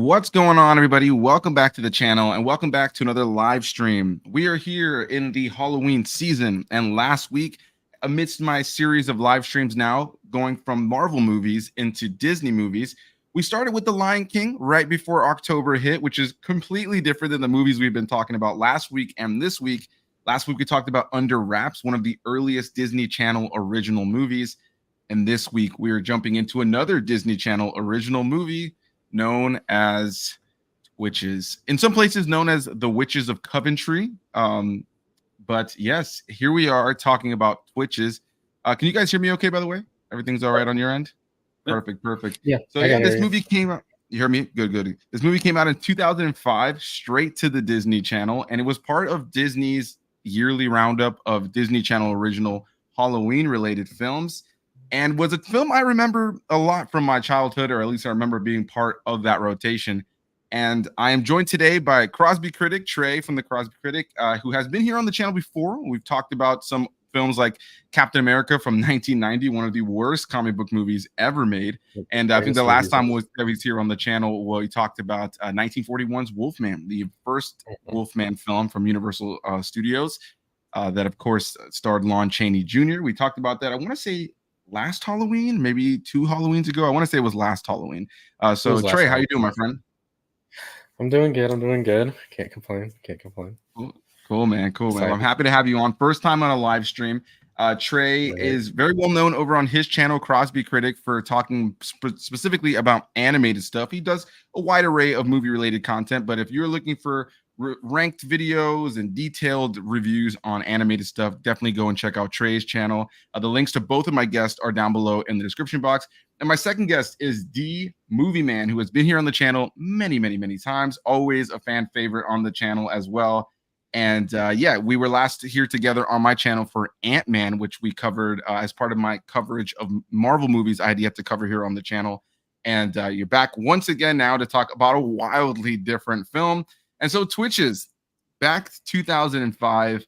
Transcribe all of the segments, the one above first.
What's going on, everybody? Welcome back to the channel and welcome back to another live stream. We are here in the Halloween season, and last week, amidst my series of live streams now going from Marvel movies into Disney movies, we started with The Lion King right before October hit, which is completely different than the movies we've been talking about last week and this week. Last week, we talked about Under Wraps, one of the earliest Disney Channel original movies. And this week, we are jumping into another Disney Channel original movie known as Witches. In some places known as The Witches of Coventry. But yes, here we are talking about Twitches. Can you guys hear me okay, by the way? Everything's all right on your end? Perfect. Yeah. So yeah, this movie came out. You hear me? Good. This movie came out in 2005, straight to the Disney Channel, and it was part of Disney's yearly roundup of Disney Channel original Halloween-related films, and was a film I remember a lot from my childhood, or at least I remember being part of that rotation. And I am joined today by Crosby critic Trey from the Crosby Critic, who has been here on the channel before. We've talked about some films like Captain America from 1990, one of the worst comic book movies ever made. And I think the last time that was here on the channel, well, we talked about 1941's Wolfman, the first Wolfman film from Universal Studios, that of course starred Lon Chaney Jr. We talked about that, I want to say last Halloween, maybe 2 Halloweens ago. I want to say it was last Halloween. So Trey, how you doing, my friend? I'm doing good. Can't complain. Cool, man. Well, I'm happy to have you on. First time on a live stream. Trey is very well known over on his channel, Crosby Critic, for talking specifically about animated stuff. He does a wide array of movie-related content, but if you're looking for ranked videos and detailed reviews on animated stuff, definitely go and check out Trey's channel. The links to both of my guests are down below in the description box. And my second guest is D Movie Man, who has been here on the channel many times, always a fan favorite on the channel as well. And yeah, we were last here together on my channel for Ant-Man, which we covered as part of my coverage of Marvel movies I had yet to cover here on the channel. And you're back once again now to talk about a wildly different film. And so Twitches, back 2005.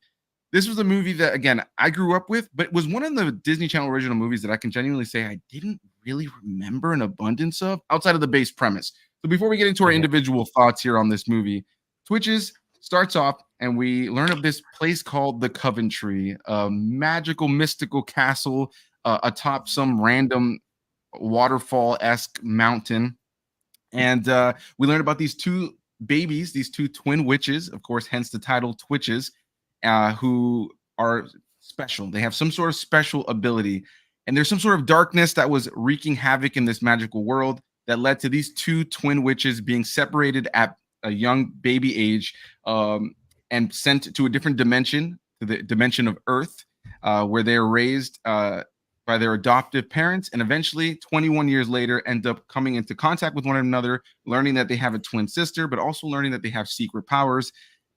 This was a movie that, again, I grew up with, but it was one of the Disney Channel original movies that I can genuinely say I didn't really remember an abundance of outside of the base premise. So before we get into our individual thoughts here on this movie, Twitches starts off and we learn of this place called the Coventry, a magical, mystical castle atop some random waterfall-esque mountain. And we learn about these two babies, these two twin witches, of course, hence the title Twitches, who are special. They have some sort of special ability, and there's some sort of darkness that was wreaking havoc in this magical world that led to these two twin witches being separated at a young baby age, and sent to a different dimension, to the dimension of Earth, where they are raised by their adoptive parents, and eventually 21 years later end up coming into contact with one another, learning that they have a twin sister, but also learning that they have secret powers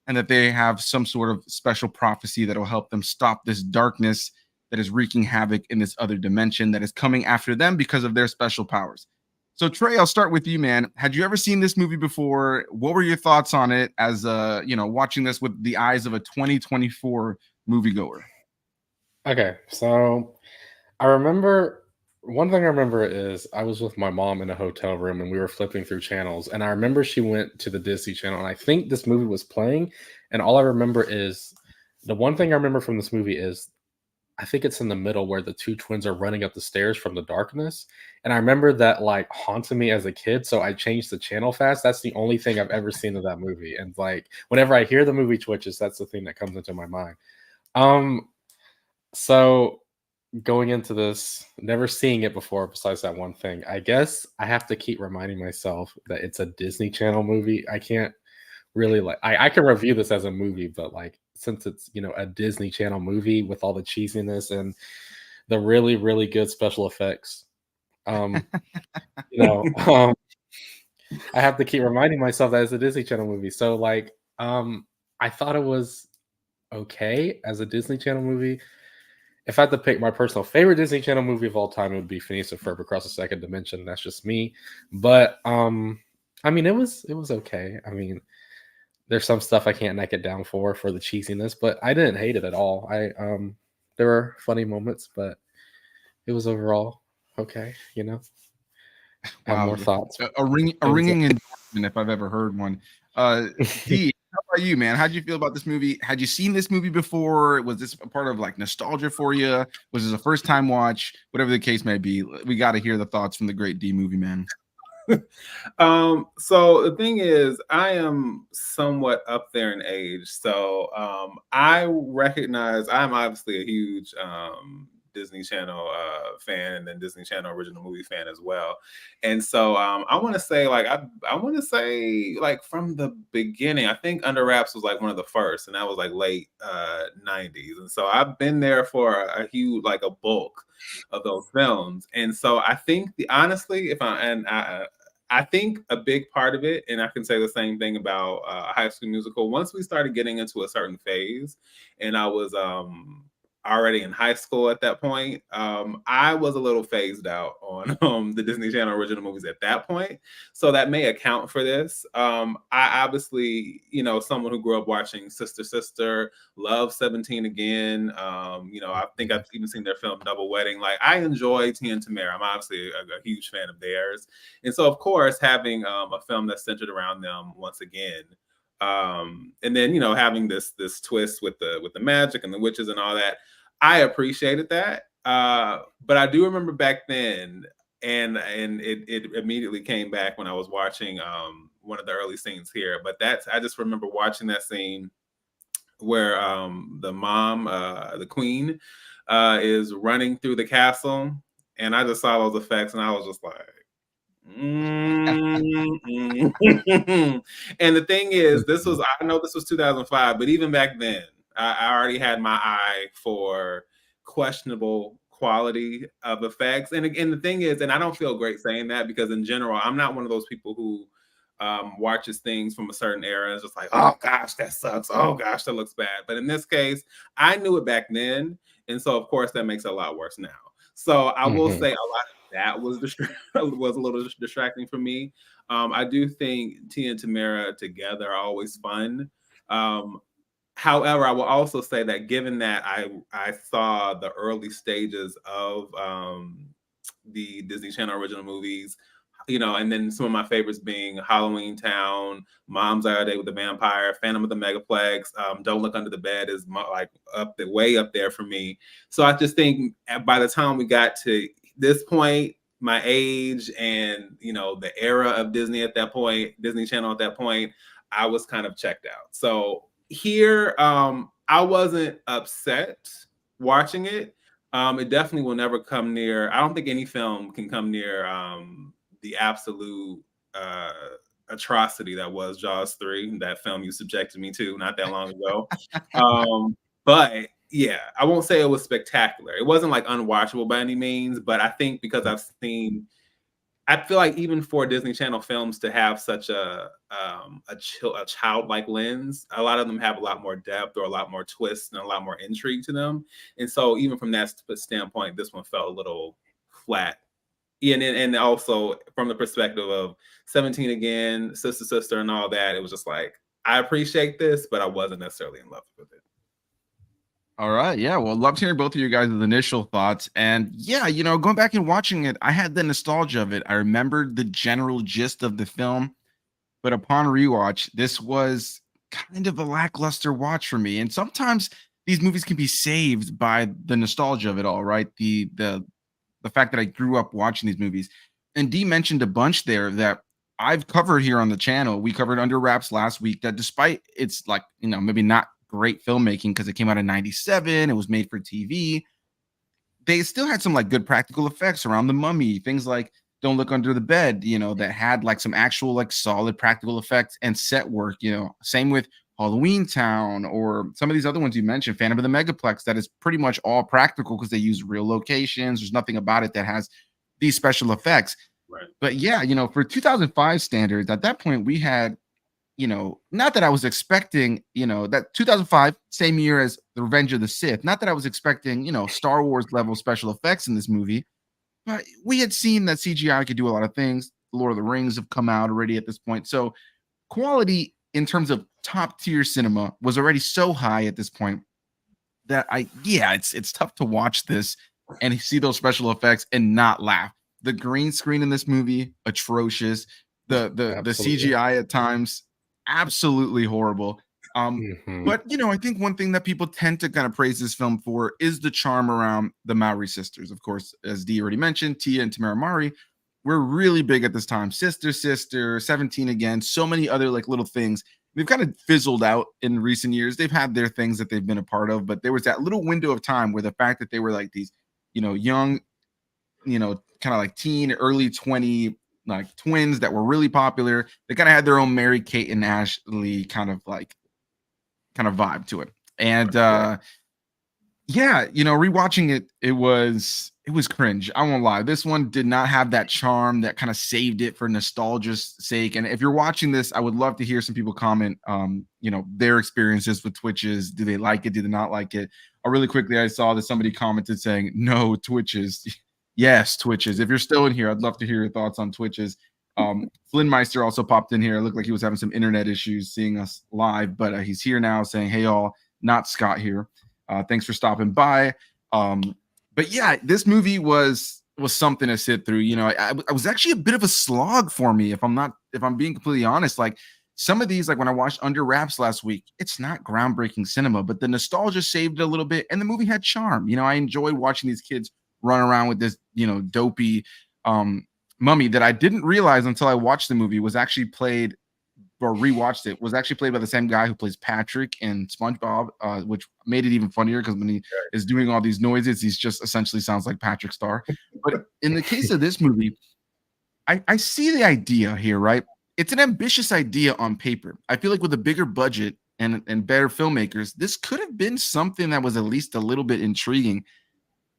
and that they have some sort of special prophecy that will help them stop this darkness that is wreaking havoc in this other dimension that is coming after them because of their special powers. So Trey, I'll start with you, man. Had you ever seen this movie before? What were your thoughts on it as watching this with the eyes of a 2024 moviegoer? Okay, so I remember one thing I remember is I was with my mom in a hotel room and we were flipping through channels, and I remember she went to the Disney Channel and I think this movie was playing, and all I remember is the one thing I remember from this movie is I think it's in the middle where the two twins are running up the stairs from the darkness. And I remember that like haunted me as a kid. So I changed the channel fast. That's the only thing I've ever seen of that movie. And like, whenever I hear the movie Twitches, that's the thing that comes into my mind. So going into this, never seeing it before, besides that one thing, I guess I have to keep reminding myself that it's a Disney Channel movie. I can't really like, I can review this as a movie, but like, since it's, a Disney Channel movie with all the cheesiness and the really good special effects, I have to keep reminding myself that it's a Disney Channel movie. So like, I thought it was okay as a Disney Channel movie. If I had to pick my personal favorite Disney Channel movie of all time, it would be Phineas and Ferb Across the Second Dimension. That's just me. But I mean, it was okay. I mean, there's some stuff I can't neck it down for the cheesiness, but I didn't hate it at all. There were funny moments, but it was overall okay, have Wow, more thoughts. a ringing endorsement if I've ever heard one. D, how about you, man? How'd you feel about this movie? Had you seen this movie before? Was this a part of like nostalgia for you? Was this a first time watch? Whatever the case may be, we got to hear the thoughts from the great D movie man. So the thing is, I am somewhat up there in age. So I recognize I'm obviously a huge Disney Channel fan, and then Disney Channel original movie fan as well. And so I want to say, like, I want to say, like, from the beginning, I think Under Wraps was like one of the first, and that was like late 90s. And so I've been there for a huge, like, a bulk of those films. And so I think honestly, I think a big part of it, and I can say the same thing about High School Musical. Once we started getting into a certain phase, and I was already in high school at that point, I was a little phased out on the Disney Channel original movies at that point. So that may account for this. I obviously, someone who grew up watching Sister Sister, love 17 Again. I think I've even seen their film Double Wedding. Like, I enjoy Tia and Tamera. I'm obviously a huge fan of theirs. And so, of course, having a film that's centered around them once again, and then having this twist with the magic and the witches and all that, I appreciated that. But I do remember back then, and it immediately came back when I was watching one of the early scenes here. But I just remember watching that scene where the mom, the queen, is running through the castle, and I just saw those effects, and I was just like, and the thing is, I know this was 2005, but even back then, I already had my eye for questionable quality of effects. And again, the thing is, and I don't feel great saying that, because in general, I'm not one of those people who watches things from a certain era and is just like, oh gosh, that sucks. Oh gosh, that looks bad. But in this case, I knew it back then, and so of course that makes it a lot worse now. So I will say a lot of that was a little distracting for me. I do think Tia and Tamera together are always fun. However, I will also say that given that I saw the early stages of the Disney Channel original movies, and then some of my favorites being Halloween Town, Mom's Our Day with the Vampire, Phantom of the Megaplex, Don't Look Under the Bed is way up there for me. So I just think by the time we got to this point, my age and the era of Disney at that point, Disney Channel at that point, I was kind of checked out. So here, I wasn't upset watching it. It definitely will never come near. I don't think any film can come near the absolute atrocity that was Jaws 3, that film you subjected me to not that long ago. But yeah, I won't say it was spectacular. It wasn't like unwatchable by any means, but I think because I feel like even for Disney Channel films to have such a childlike lens, a lot of them have a lot more depth or a lot more twists and a lot more intrigue to them. And so even from that standpoint, this one felt a little flat. And also from the perspective of 17 Again, Sister Sister and all that, it was just like, I appreciate this, but I wasn't necessarily in love with it. All right. Yeah. Well, love hearing both of you guys' initial thoughts. And yeah, going back and watching it, I had the nostalgia of it. I remembered the general gist of the film, but upon rewatch, this was kind of a lackluster watch for me. And sometimes these movies can be saved by the nostalgia of it all, right? The fact that I grew up watching these movies. And Dee mentioned a bunch there that I've covered here on the channel. We covered Under Wraps last week, that despite it's like, maybe not great filmmaking because it came out in 97, it was made for TV, they still had some like good practical effects around the mummy, things like Don't Look Under the Bed, that had like some actual like solid practical effects and set work. Same with Halloween Town or some of these other ones you mentioned, Phantom of the Megaplex, that is pretty much all practical because they use real locations. There's nothing about it that has these special effects. Right. But yeah, for 2005 standards, at that point we had, not that I was expecting, that 2005, same year as The Revenge of the Sith, not that I was expecting, Star Wars level special effects in this movie, but we had seen that CGI could do a lot of things. Lord of the Rings have come out already at this point. So quality in terms of top tier cinema was already so high at this point that it's tough to watch this and see those special effects and not laugh. The green screen in this movie, atrocious. The Absolutely. CGI at times, absolutely horrible. Mhm. But I think one thing that people tend to kind of praise this film for is the charm around the Maori sisters. Of course, as Dee already mentioned, Tia and Tamara Mari were really big at this time. Sister, 17 again, so many other like little things. They've kind of fizzled out in recent years. They've had their things that they've been a part of, but there was that little window of time where the fact that they were like these, young, kind of like teen, early 20, like twins that were really popular. They kind of had their own Mary Kate and Ashley kind of vibe to it. And yeah, rewatching it, it was cringe. I won't lie. This one did not have that charm that kind of saved it for nostalgia's sake. And if you're watching this, I would love to hear some people comment their experiences with Twitches. Do they like it? Do they not like it? Really quickly, I saw that somebody commented saying no Twitches. Yes, Twitches. If you're still in here, I'd love to hear your thoughts on Twitches. Flynn Meister also popped in here. It looked like he was having some internet issues seeing us live, but he's here now saying, hey, all, not Scott here. Thanks for stopping by. But yeah, this movie was something to sit through. I was actually a bit of a slog for me, if I'm being completely honest. Like some of these, like when I watched Under Wraps last week, it's not groundbreaking cinema, but the nostalgia saved it a little bit, and the movie had charm. I enjoyed watching these kids run around with this, dopey mummy that I didn't realize until I watched the movie was actually played or rewatched it, was actually played by the same guy who plays Patrick in SpongeBob, which made it even funnier because when he is doing all these noises, he's just essentially sounds like Patrick Star. But in the case of this movie, I see the idea here, right? It's an ambitious idea on paper. I feel like with a bigger budget and better filmmakers, this could have been something that was at least a little bit intriguing,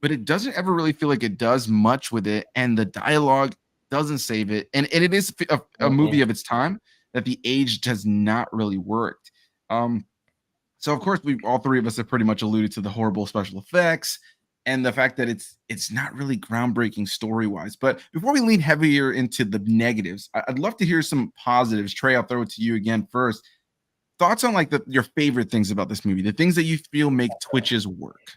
but it doesn't ever really feel like it does much with it. And the dialogue doesn't save it. And it is a movie of its time that the age has not really worked. So of course, all three of us have pretty much alluded to the horrible special effects and the fact that it's not really groundbreaking story-wise. But before we lean heavier into the negatives, I'd love to hear some positives. Trey, I'll throw it to you again first. Thoughts on like your favorite things about this movie, the things that you feel make Twitches work.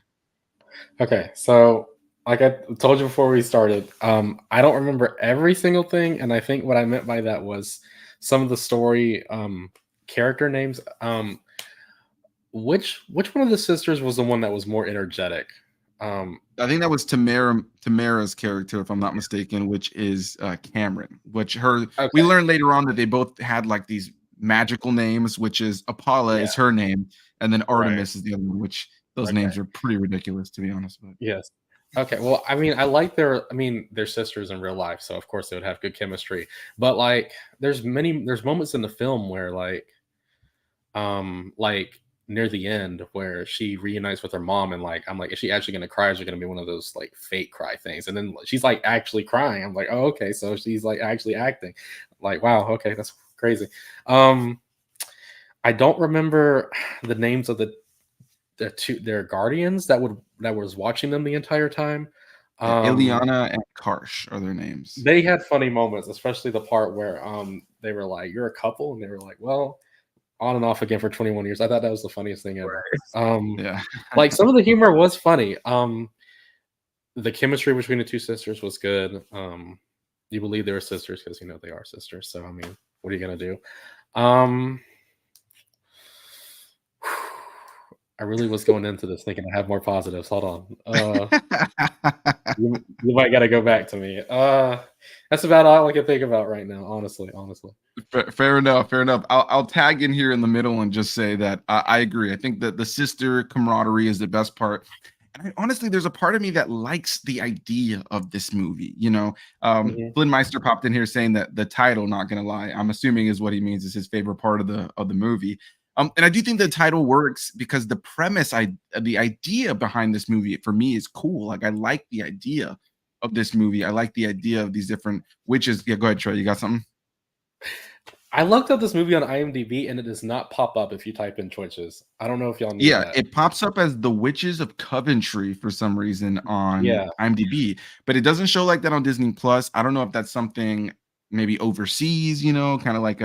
Okay, so like I told you before we started, I don't remember every single thing, and I think what I meant by that was some of the story character names. Which one of the sisters was the one that was more energetic? I think that was Tamara's character, if I'm not mistaken, which is Cameron. We learned later on that they both had like these magical names, which is Apollo is her name, and then Artemis is the other one, which those names are pretty ridiculous, to be honest with you. Yes. Okay. Well, I mean, I like they're sisters in real life, so of course they would have good chemistry. But like, there's moments in the film where like near the end where she reunites with her mom, and like I'm like, is she actually gonna cry? Or is it gonna be one of those like fake cry things? And then she's like actually crying. I'm like, oh, okay, so she's like actually acting. Like, wow, okay, that's crazy. I don't remember the names of their guardians that was watching them the entire time. Ileana and Karsh are their names. They had funny moments, especially the part where they were like, "You're a couple," and they were like, "Well, on and off again for 21 years." I thought that was the funniest thing ever. Yeah, like some of the humor was funny. The chemistry between the two sisters was good. You believe they were sisters because they are sisters. So I mean, what are you gonna do? I really was going into this thinking I have more positives. Hold on. You might got to go back to me. That's about all I can think about right now, honestly. Fair enough. I'll tag in here in the middle and just say that I agree. I think that the sister camaraderie is the best part. And honestly, there's a part of me that likes the idea of this movie. Flynn Meister popped in here saying that the title, not gonna lie, I'm assuming is what he means is his favorite part of the movie. And I do think the title works because the premise, the idea behind this movie for me is cool. Like I like the idea of this movie. I like the idea of these different witches. Yeah, go ahead, Trey. You got something? I looked up this movie on IMDb and it does not pop up if you type in Twitches. I don't know if y'all knew that. It pops up as The Witches of Coventry for some reason on IMDb, but it doesn't show like that on Disney Plus. I don't know if that's something maybe overseas, kind of like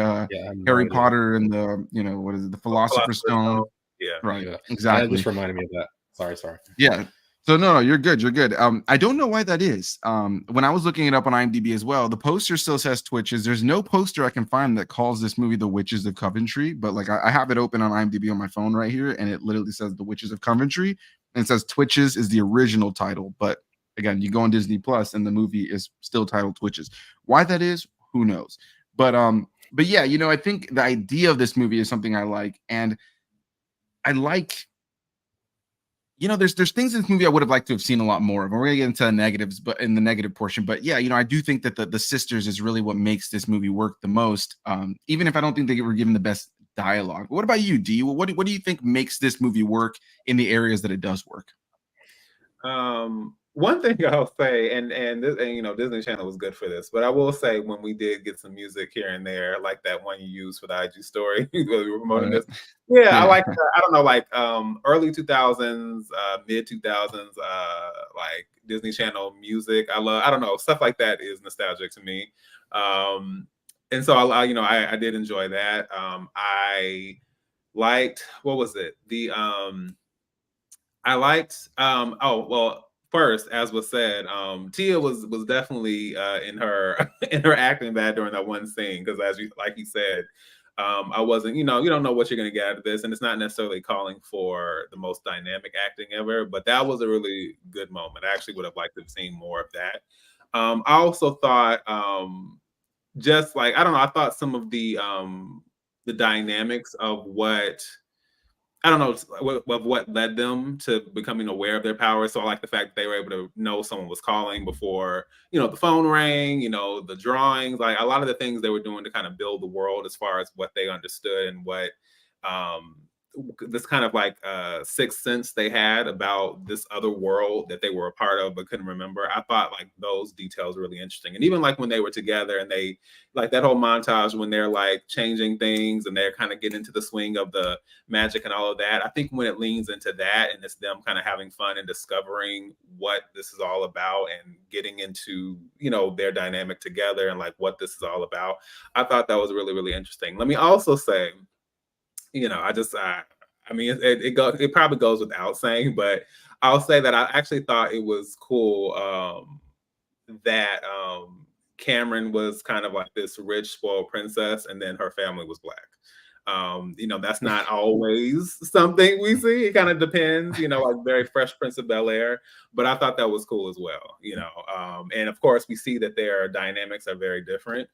Harry Potter and the, what is it, the Philosopher's Stone. Yeah. Right. Yeah. Exactly. That just reminded me of that. Sorry. Yeah. So no, you're good. You're good. I don't know why that is. When I was looking it up on IMDb as well, the poster still says Twitches. There's no poster I can find that calls this movie The Witches of Coventry, but like I have it open on IMDb on my phone right here, and it literally says The Witches of Coventry, and it says Twitches is the original title. But again, you go on Disney Plus, and the movie is still titled Twitches. Why that is, who knows? But yeah, I think the idea of this movie is something I like, and I like there's things in this movie I would have liked to have seen a lot more of. And we're gonna get into the negatives, but in the negative portion. But yeah, I do think that the sisters is really what makes this movie work the most. Even if I don't think they were given the best dialogue. What about you, D? What do you think makes this movie work in the areas that it does work? One thing I'll say, and Disney Channel was good for this, but I will say when we did get some music here and there, like that one you used for the IG story, where we were promoting this. Yeah, I like. I don't know, like early 2000s, mid 2000s, like Disney Channel music. I don't know, stuff like that is nostalgic to me. And so I did enjoy that. I liked, what was it? I liked oh well, first, as was said, Tia was definitely in her in her acting bad during that one scene, because as you said, I wasn't, you don't know what you're gonna get out of this, and it's not necessarily calling for the most dynamic acting ever, but that was a really good moment. I actually would have liked to have seen more of that. I also thought just like, I don't know, I thought some of the dynamics of what, I don't know, of what led them to becoming aware of their power. So I like the fact that they were able to know someone was calling before, the phone rang, the drawings, like a lot of the things they were doing to kind of build the world as far as what they understood and what um, this kind of like sixth sense they had about this other world that they were a part of but couldn't remember. I thought like those details were really interesting. And even like when they were together and they, like that whole montage when they're like changing things and they're kind of getting into the swing of the magic and all of that. I think when it leans into that and it's them kind of having fun and discovering what this is all about and getting into, their dynamic together and like what this is all about, I thought that was really, really interesting. Let me also say, I mean, it probably goes without saying, but I'll say that I actually thought it was cool that Cameron was kind of like this rich, spoiled princess, and then her family was black. That's not always something we see. It kind of depends, like very Fresh Prince of Bel-Air, but I thought that was cool as well, and of course we see that their dynamics are very different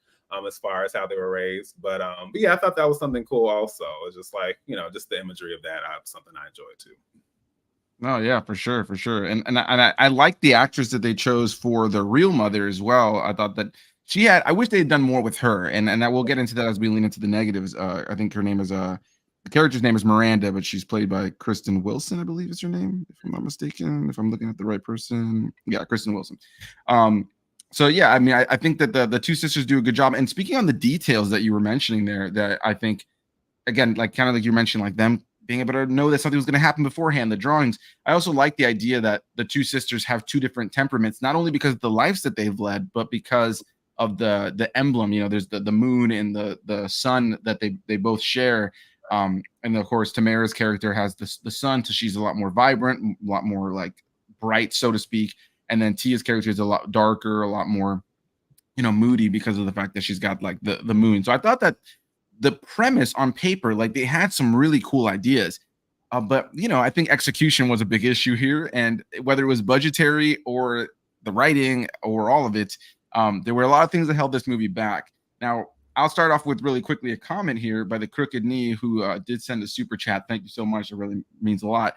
as far as how they were raised. But yeah, I thought that was something cool also. It's just like, just the imagery of that, something I enjoyed too. Oh yeah, for sure, for sure. And I like the actress that they chose for the real mother as well. I thought that I wish they had done more with her, and that we'll get into that as we lean into the negatives. I think her name is the character's name is Miranda, but she's played by Kristen Wilson, I believe is her name, if I'm not mistaken, if I'm looking at the right person. Yeah, Kristen Wilson. So yeah, I mean, I think that the two sisters do a good job. And speaking on the details that you were mentioning there, that I think, again, like kind of like you mentioned, like them being able to know that something was going to happen beforehand, the drawings. I also like the idea that the two sisters have two different temperaments, not only because of the lives that they've led, but because of the emblem. There's the moon and the sun that they both share. And of course, Tamara's character has the sun, so she's a lot more vibrant, a lot more like bright, so to speak. And then Tia's character is a lot darker, a lot more, moody because of the fact that she's got like the moon. So I thought that the premise on paper, like they had some really cool ideas. But I think execution was a big issue here. And whether it was budgetary or the writing or all of it, there were a lot of things that held this movie back. Now, I'll start off with really quickly a comment here by the Crooked Knee, who did send a super chat. Thank you so much. It really means a lot.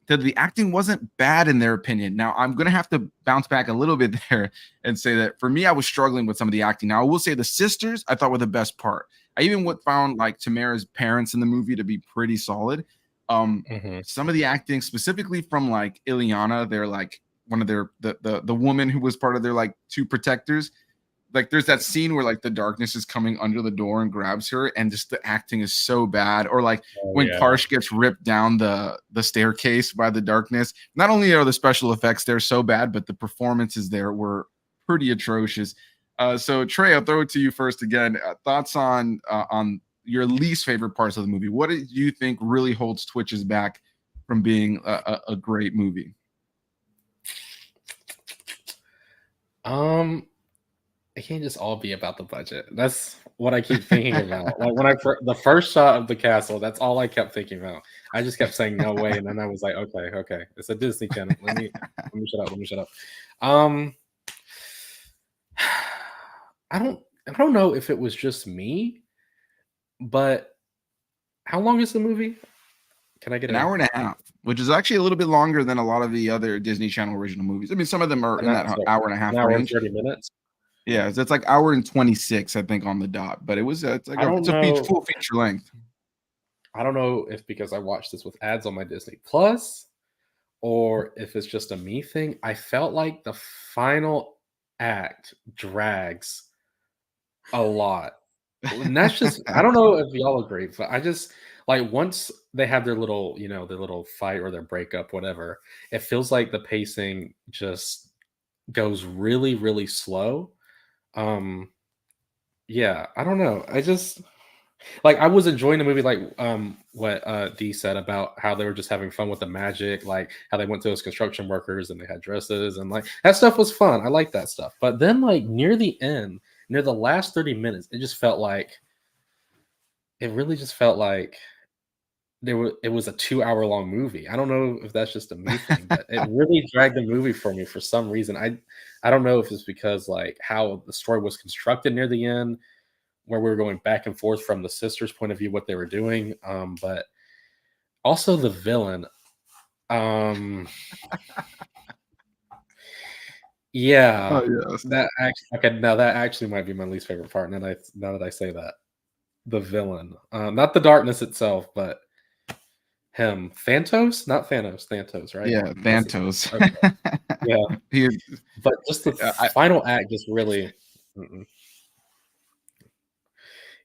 That the acting wasn't bad in their opinion. Now, I'm going to have to bounce back a little bit there and say that for me, I was struggling with some of the acting. Now, I will say the sisters I thought were the best part. I even found like Tamara's parents in the movie to be pretty solid. Some of the acting, specifically from like Ileana, they're like one of their the woman who was part of their like two protectors. Like there's that scene where like the darkness is coming under the door and grabs her, and just the acting is so bad. Or like when Karsh gets ripped down the staircase by the darkness. Not only are the special effects there so bad, but the performances there were pretty atrocious. So Trey, I'll throw it to you first again. Thoughts on your least favorite parts of the movie? What do you think really holds Twitches back from being a great movie? It can't just all be about the budget. That's what I keep thinking about. Like when the first shot of the castle, that's all I kept thinking about. I just kept saying no way, and then I was like, okay, it's a Disney Channel. Let me shut up. I don't know if it was just me, but how long is the movie? Can I get an hour and a half, which is actually a little bit longer than a lot of the other Disney Channel original movies. I mean, some of them are in that hour and a half range. 30 minutes. Yeah, so it's like hour and 26, I think, on the dot. But it was it's like it's a full feature length. I don't know if because I watched this with ads on my Disney Plus, or if it's just a me thing. I felt like the final act drags a lot. And that's just I don't know if y'all agree, but I just like once they have their little, their little fight or their breakup, whatever, it feels like the pacing just goes really, really slow. Yeah, I don't know. I just like I was enjoying the movie, like what Dee said about how they were just having fun with the magic, like how they went to those construction workers and they had dresses and like that stuff was fun. I like that stuff. But then like near the end, near the last 30 minutes, it really just felt like it was a 2-hour long movie. I don't know if that's just a me thing, but it really dragged the movie for me for some reason. I don't know if it's because like how the story was constructed near the end, where we were going back and forth from the sisters' point of view, what they were doing. But also the villain. Yeah. Oh, yes. That actually might be my least favorite part. Now that I say that. The villain. Not the darkness itself, but him. Thantos? Not Thanos. Thantos, right? Yeah, Thantos. Okay. Yeah. But just the final act just really...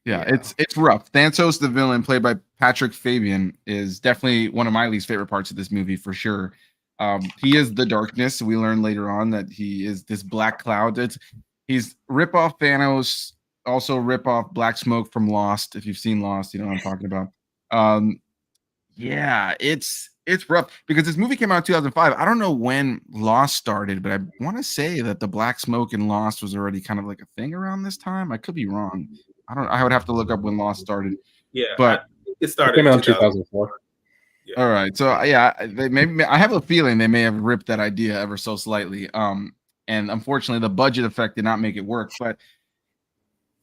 Yeah, it's rough. Thantos, the villain, played by Patrick Fabian, is definitely one of my least favorite parts of this movie for sure. He is the darkness. We learn later on that he is this black cloud. He's rip off Thanos, also rip off Black Smoke from Lost. If you've seen Lost, you know what I'm talking about. Yeah, it's rough because this movie came out in 2005. I don't know when Lost started, but I want to say that the Black Smoke in Lost was already kind of like a thing around this time. I could be wrong. I would have to look up when Lost started. Yeah, but it started in 2004. Yeah. All right, so yeah, I have a feeling they may have ripped that idea ever so slightly. And unfortunately, the budget effect did not make it work. But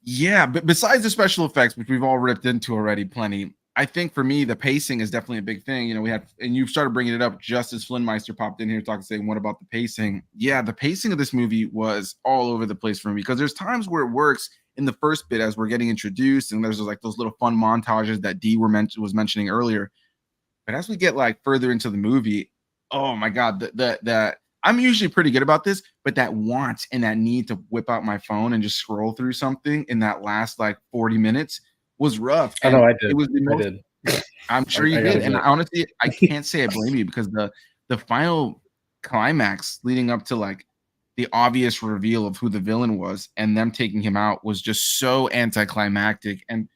yeah, but besides the special effects, which we've all ripped into already plenty, I think for me the pacing is definitely a big thing. And you started bringing it up just as Flynnmeister popped in here talking, saying, "What about the pacing?" Yeah, the pacing of this movie was all over the place for me because there's times where it works in the first bit as we're getting introduced, and there's like those little fun montages that Dee was mentioning earlier. But as we get like further into the movie, oh my god, that I'm usually pretty good about this, but that want and that need to whip out my phone and just scroll through something in that last like 40 minutes was rough. I know I did. It was the most, I did. I'm sure you did. And honestly, I can't say I blame you because the final climax leading up to like the obvious reveal of who the villain was and them taking him out was just so anticlimactic. And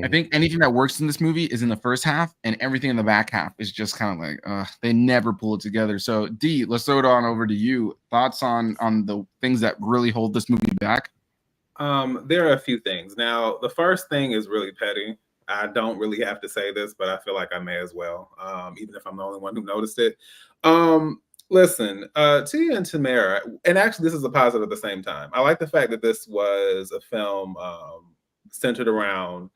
I think anything that works in this movie is in the first half, and everything in the back half is just kind of like they never pull it together. So Dee, let's throw it on over to you. Thoughts on the things that really hold this movie back? There are a few things. Now, the first thing is really petty. I don't really have to say this, but I feel like I may as well, even if I'm the only one who noticed it. Listen, Tia and Tamera, and actually this is a positive at the same time. I like the fact that this was a film centered around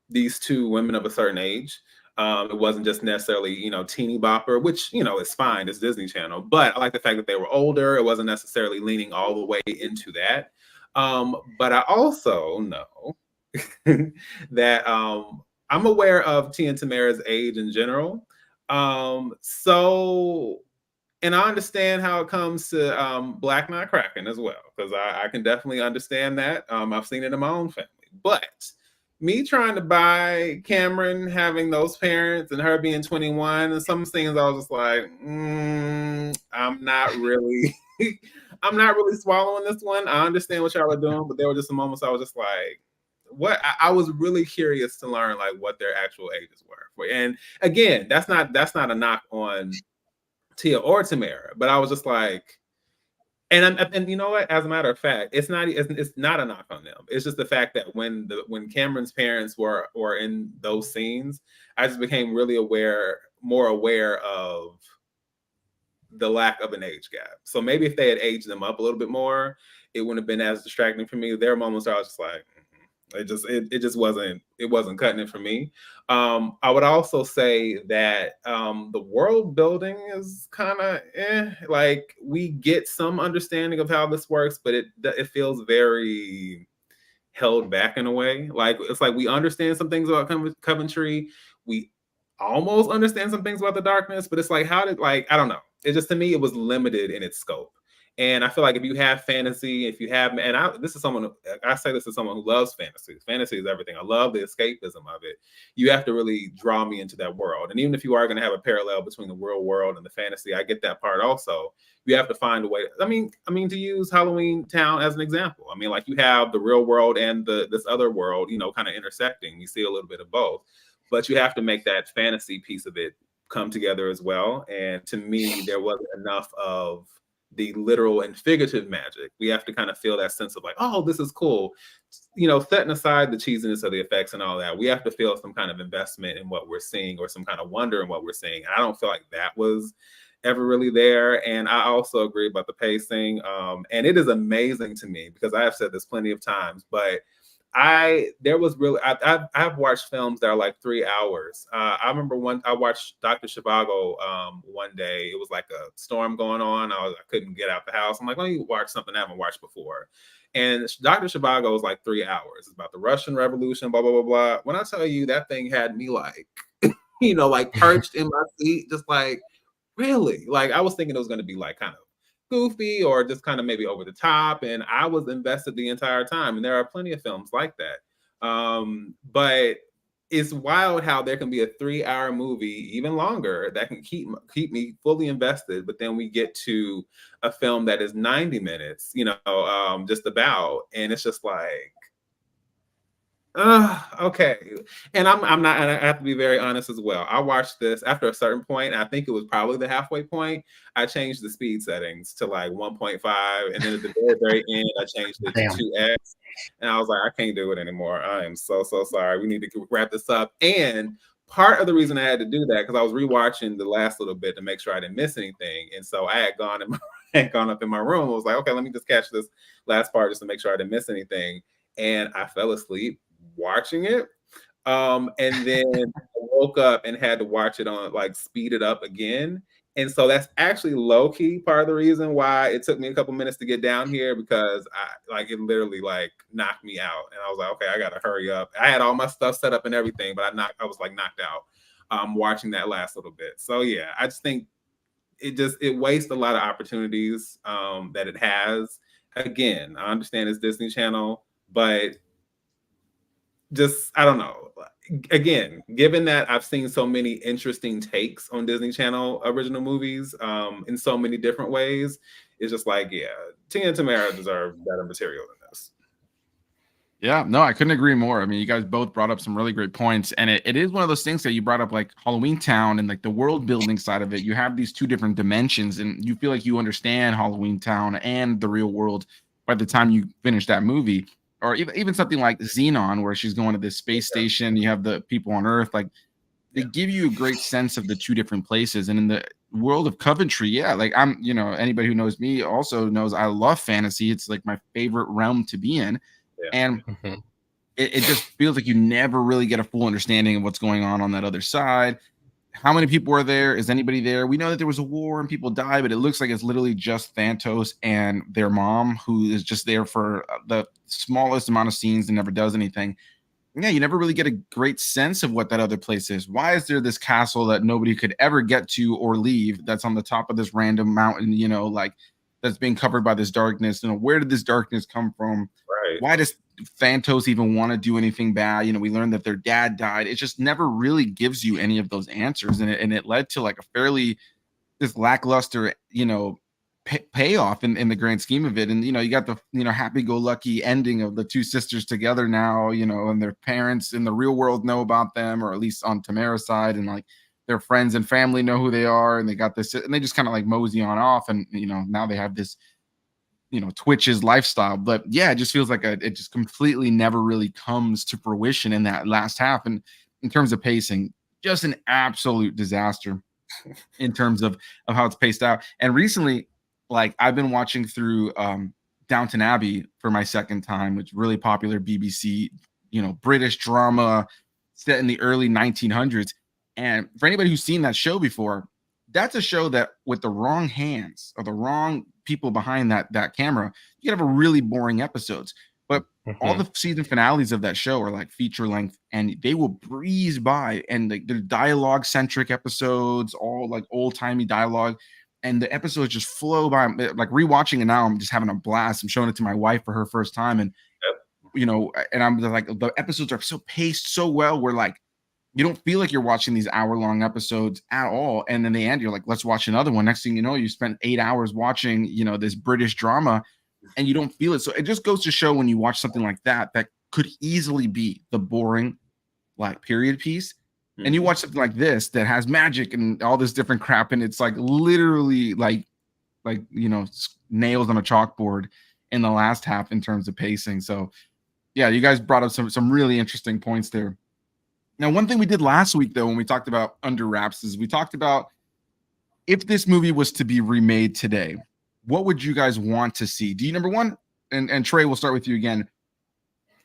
these two women of a certain age. It wasn't just necessarily, teeny bopper, which, is fine. It's Disney Channel. But I like the fact that they were older. It wasn't necessarily leaning all the way into that. But I also know that I'm aware of Tia and Tamera's age in general. So, and I understand how it comes to Black Not Cracking as well, because I can definitely understand that. I've seen it in my own family. But me trying to buy Cameron having those parents and her being 21 and some things, I was just like, I'm not really swallowing this one. I understand what y'all are doing, but there were just some moments I was just like, what? I was really curious to learn like what their actual ages were. And again, that's not a knock on Tia or Tamera, but I was just like, And you know what? As a matter of fact, it's not a knock on them. It's just the fact that when Cameron's parents were in those scenes, I just became really more aware of the lack of an age gap. So maybe if they had aged them up a little bit more, it wouldn't have been as distracting for me. There are moments where I was just like, it just wasn't cutting it for me. I would also say that the world building is kind of like we get some understanding of how this works, but it feels very held back in a way. Like it's like we understand some things about Coventry. We almost understand some things about the darkness, but it's like how did like I don't know. It just to me it was limited in its scope. And I feel like if you have fantasy, if you have, and I say this as someone who loves fantasy. Fantasy is everything. I love the escapism of it. You have to really draw me into that world. And even if you are going to have a parallel between the real world and the fantasy, I get that part also. You have to find a way. I mean, to use Halloween Town as an example. I mean, like you have the real world and this other world, kind of intersecting. You see a little bit of both, but you have to make that fantasy piece of it come together as well. And to me, there wasn't enough of the literal and figurative magic. We have to kind of feel that sense of like, oh, this is cool. Setting aside the cheesiness of the effects and all that, we have to feel some kind of investment in what we're seeing or some kind of wonder in what we're seeing. And I don't feel like that was ever really there. And I also agree about the pacing. And it is amazing to me because I have said this plenty of times, but I've watched films that are like 3 hours. I remember I watched Dr. Zhivago one day. It was like a storm going on. I couldn't get out the house. I'm like, let me watch something I haven't watched before. And Dr. Zhivago was like 3 hours. It's about the Russian Revolution, blah, blah, blah, blah. When I tell you that thing had me like, like perched in my seat, just like, really? Like I was thinking it was going to be like kind of goofy or just kind of maybe over the top, and I was invested the entire time. And there are plenty of films like that, but it's wild how there can be a 3-hour movie, even longer, that can keep me fully invested, but then we get to a film that is 90 minutes just about, and it's just like okay. And I'm not, and I have to be very honest as well. I watched this after a certain point. I think it was probably the halfway point. I changed the speed settings to like 1.5. And then at the very, very end, I changed it to 2x. And I was like, I can't do it anymore. I am so sorry. We need to wrap this up. And part of the reason I had to do that, because I was rewatching the last little bit to make sure I didn't miss anything. And so I had gone up in my room. I was like, okay, let me just catch this last part just to make sure I didn't miss anything. And I fell asleep watching it, and then I woke up and had to watch it on like speed it up again. And so that's actually low key part of the reason why it took me a couple minutes to get down here, because it literally like knocked me out. And I was like, okay, I gotta hurry up. I had all my stuff set up and everything, but I was like knocked out watching that last little bit. So yeah, I just think it wastes a lot of opportunities that it has. Again, I understand it's Disney Channel, but just I don't know. Again, given that I've seen so many interesting takes on Disney Channel original movies in so many different ways, it's just like, yeah, Tia and Tamara deserve better material than this. Yeah, no, I couldn't agree more. I mean, you guys both brought up some really great points, and it is one of those things that you brought up, like Halloween Town and like the world building side of it. You have these two different dimensions, and you feel like you understand Halloween Town and the real world by the time you finish that movie. Or even something like Xenon, where she's going to this space station. You have the people on Earth. Like they give you a great sense of the two different places. And in the world of Coventry, yeah, like anybody who knows me also knows I love fantasy. It's like my favorite realm to be in. Yeah. And it just feels like you never really get a full understanding of what's going on that other side. How many people are there? Is anybody there? We know that there was a war and people die, but it looks like it's literally just Thanatos and their mom, who is just there for the smallest amount of scenes and never does anything. Yeah, you never really get a great sense of what that other place is. Why is there this castle that nobody could ever get to or leave that's on the top of this random mountain, like that's being covered by this darkness? Where did this darkness come from? Right. Why does Thanatos even want to do anything bad? We learned that their dad died. It just never really gives you any of those answers, and it led to like a fairly this lackluster payoff in the grand scheme of it. And you got the happy-go-lucky ending of the two sisters together now, and their parents in the real world know about them, or at least on Tamara's side, and like their friends and family know who they are, and they got this, and they just kind of like mosey on off, and now they have this Twitch's lifestyle. But yeah, it just feels like it just completely never really comes to fruition in that last half. And in terms of pacing, just an absolute disaster in terms of how it's paced out. And recently, like I've been watching through Downton Abbey for my second time, which really popular BBC, British drama set in the early 1900s. And for anybody who's seen that show before, that's a show that with the wrong hands or the wrong people behind that camera, you can have a really boring episodes. But all the season finales of that show are like feature length, and they will breeze by. And like they're dialogue centric episodes, all like old timey dialogue, and the episodes just flow by. Like rewatching it now, I'm just having a blast. I'm showing it to my wife for her first time, and and I'm like, the episodes are so paced so well. We're like, you don't feel like you're watching these hour-long episodes at all. And then they end, you're like, let's watch another one. Next thing you know, you spent 8 hours watching, this British drama, and you don't feel it. So it just goes to show when you watch something like that could easily be the boring, like, period piece. And you watch something like this that has magic and all this different crap, and it's like literally like nails on a chalkboard in the last half in terms of pacing. So yeah, you guys brought up some really interesting points there. Now, one thing we did last week, though, when we talked about Under Wraps, is we talked about if this movie was to be remade today, what would you guys want to see? Do you, number one, and Trey, we'll start with you again,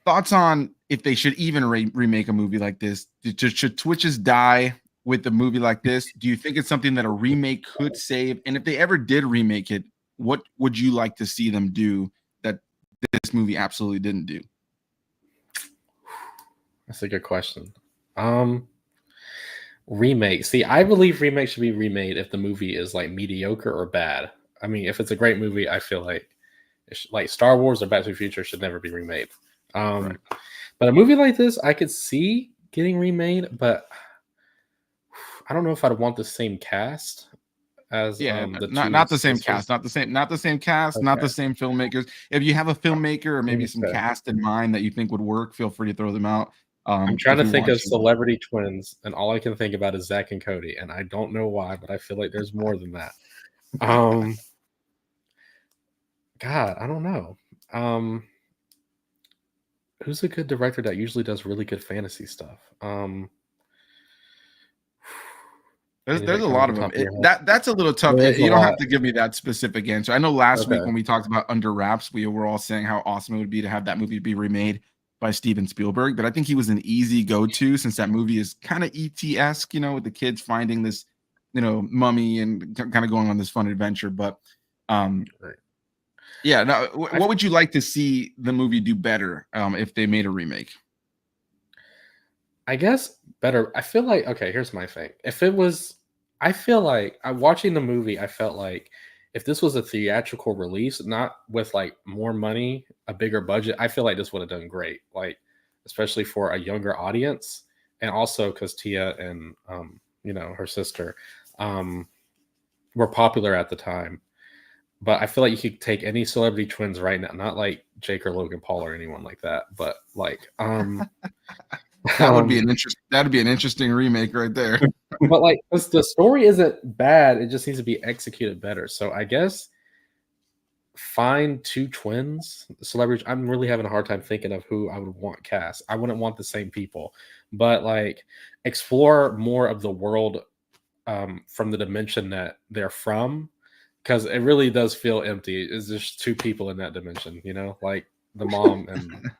thoughts on if they should even remake a movie like this? Should Twitches die with a movie like this? Do you think it's something that a remake could save? And if they ever did remake it, what would you like to see them do that this movie absolutely didn't do? That's a good question. Remake. See, I believe remake should be remade if the movie is like mediocre or bad. I mean, if it's a great movie, I feel like like Star Wars or Back to the Future should never be remade. Right. But a movie like this, I could see getting remade, but I don't know if I'd want the same cast as not the same cast, not the same cast, okay. Not the same filmmakers. If you have a filmmaker or maybe some cast in mind that you think would work, feel free to throw them out. I'm trying to think of celebrity twins, and all I can think about is Zach and Cody, and I don't know why, but I feel like there's more than that. God, I don't know. Who's a good director that usually does really good fantasy stuff? There's a lot of them. That's a little tough. You don't have to give me that specific answer. I know last week when we talked about Under Wraps, we were all saying how awesome it would be to have that movie be remade by Steven Spielberg, but I think he was an easy go-to since that movie is kind of ET-esque, with the kids finding this, mummy and kind of going on this fun adventure. But yeah, now what would you like to see the movie do better if they made a remake? I guess better. I feel like, okay, here's my thing. I feel like watching the movie, I felt like if this was a theatrical release, not with like more money, a bigger budget, I feel like this would have done great. Like, especially for a younger audience. And also because Tia and, her sister were popular at the time. But I feel like you could take any celebrity twins right now, not like Jake or Logan Paul or anyone like that, but like that'd be an interesting remake right there. But like the story isn't bad, it just needs to be executed better. So I guess find two twins, celebrities. I'm really having a hard time thinking of who I would want cast. I wouldn't want the same people, but like explore more of the world from the dimension that they're from. Because it really does feel empty. It's just two people in that dimension, like the mom and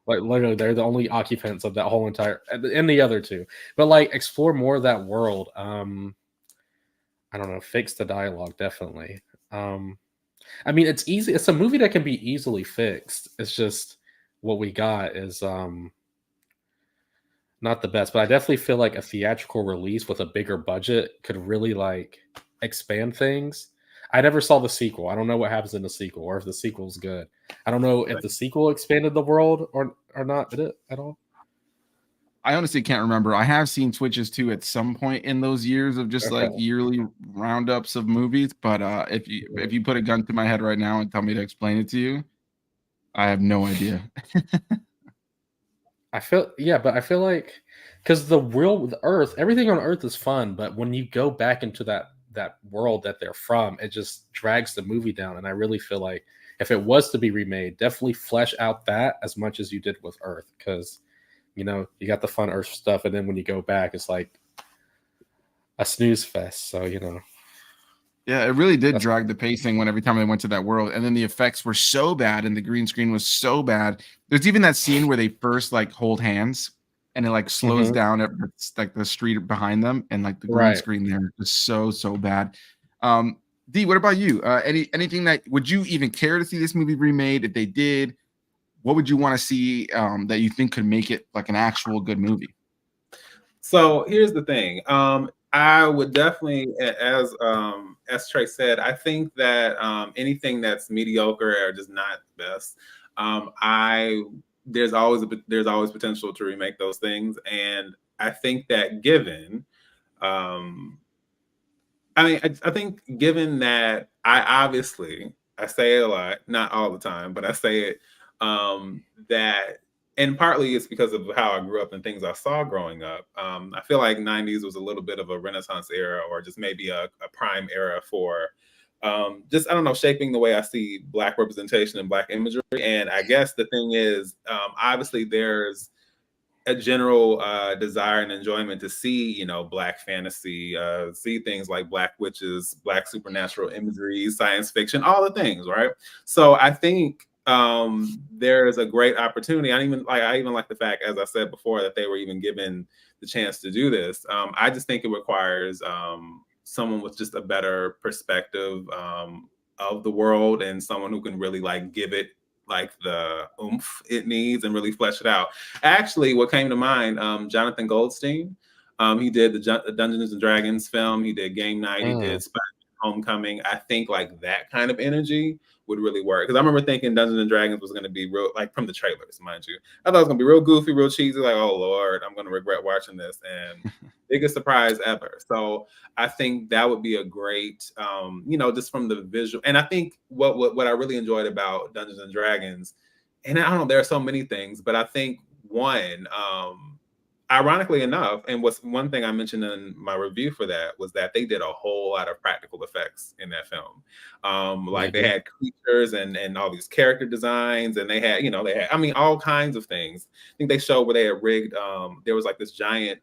like literally they're the only occupants of that whole entire and the other two. But like explore more of that world. I don't know, fix the dialogue definitely. I mean, it's easy. It's a movie that can be easily fixed. It's just what we got is not the best. But I definitely feel like a theatrical release with a bigger budget could really like expand things. I never saw the sequel. I don't know what happens in the sequel or if the sequel's good. I don't know if the sequel expanded the world or not. Did it at all? I honestly can't remember. I have seen Twitches too at some point in those years of just like yearly roundups of movies. But if you put a gun to my head right now and tell me to explain it to you, I have no idea. I feel like because the Earth, everything on Earth is fun, but when you go back into that world that they're from, it just drags the movie down. And I really feel like if it was to be remade, definitely flesh out that as much as you did with Earth, because you got the fun Earth stuff, and then when you go back, it's like a snooze fest. So Yeah, it really did drag the pacing when every time they went to that world, and then the effects were so bad, and the green screen was so bad. There's even that scene where they first like hold hands, and it like slows down at like the street behind them, and like the green screen there is so bad. D, what about you? Anything that would you even care to see this movie remade? If they did, what would you want to see that you think could make it like an actual good movie? So here's the thing. I would definitely, as Trey said, I think that anything that's mediocre or just not best, there's always potential to remake those things, and I think that given, I think given that I say it a lot, not all the time, but I say it that. And partly it's because of how I grew up and things I saw growing up. I feel like 90s was a little bit of a Renaissance era, or just maybe a prime era for just, I don't know, shaping the way I see Black representation and Black imagery. And I guess the thing is, obviously there's a general desire and enjoyment to see, Black fantasy, see things like Black witches, Black supernatural imagery, science fiction, all the things, right? So I think there's a great opportunity. I even like the fact, as I said before, that they were even given the chance to do this. I just think it requires someone with just a better perspective of the world, and someone who can really like give it like the oomph it needs and really flesh it out. Actually, what came to mind, Jonathan Goldstein, he did the Dungeons and Dragons film, he did Game Night, he did Spider-Man Homecoming. I think like that kind of energy would really work, because I remember thinking Dungeons and Dragons was going to be real, like from the trailers, mind you, I thought it was going to be real goofy, real cheesy, like, oh Lord, I'm going to regret watching this, and biggest surprise ever. So I think that would be a great, just from the visual. And I think what I really enjoyed about Dungeons and Dragons, and I don't know, there are so many things, but I think one, ironically enough, and what's one thing I mentioned in my review for that was that they did a whole lot of practical effects in that film. Like they had creatures and all these character designs, and they had all kinds of things. I think they showed where they had rigged, there was like this giant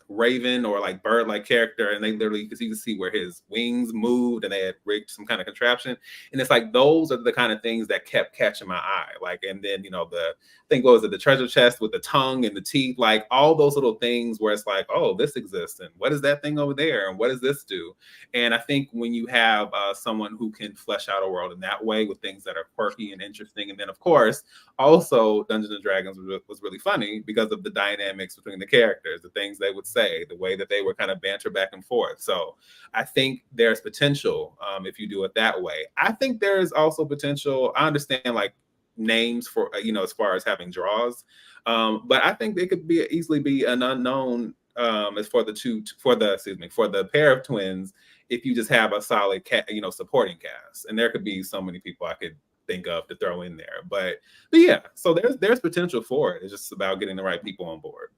raven or like bird like character, and they literally, because you can see where his wings moved, and they had rigged some kind of contraption, and it's like those are the kind of things that kept catching my eye. Like, and then the thing, what was it, the treasure chest with the tongue and the teeth, like all those little things where it's like, oh, this exists, and what is that thing over there, and what does this do? And I think when you have someone who can flesh out a world in that way with things that are quirky and interesting, and then of course also Dungeons and Dragons was really funny because of the dynamics between the characters, the things they would say, the way that they were kind of banter back and forth. So I think there's potential if you do it that way. I think there's also potential. I understand like names for as far as having draws, but I think they could easily be an unknown as for the pair of twins, if you just have a solid supporting cast. And there could be so many people I could think of to throw in there, but yeah, so there's potential for it. It's just about getting the right people on board.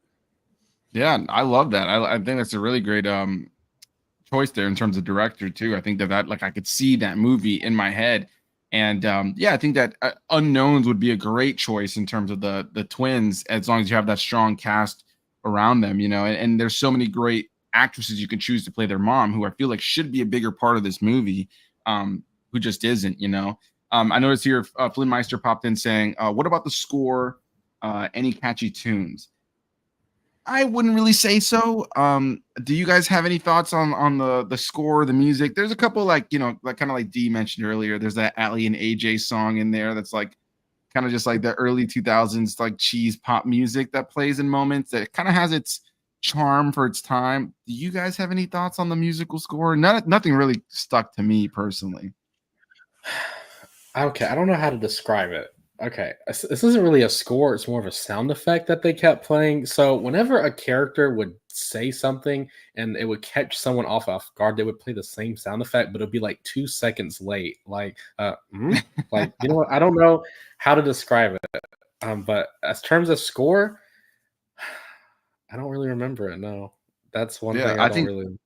Yeah, I love that. I think that's a really great choice there in terms of director too. I think that like I could see that movie in my head, and yeah, I think that Unknowns would be a great choice in terms of the twins, as long as you have that strong cast around them, and there's so many great actresses you can choose to play their mom, who I feel like should be a bigger part of this movie, who just isn't. I noticed here Flynn Meister popped in saying, what about the score? Any catchy tunes? I wouldn't really say so. Do you guys have any thoughts on the score, the music? There's a couple like kind of like D mentioned earlier. There's that Ali and AJ song in there that's like kind of just like the early 2000s like cheese pop music that plays in moments that kind of has its charm for its time. Do you guys have any thoughts on the musical score? Nothing really stuck to me personally. Okay, I don't know how to describe it. Okay, this isn't really a score, it's more of a sound effect that they kept playing. So whenever a character would say something and it would catch someone off guard, they would play the same sound effect, but it'd be like 2 seconds late. Like, like, what? I don't know how to describe it. But as terms of score, I don't really remember it. No, that's one thing I don't really.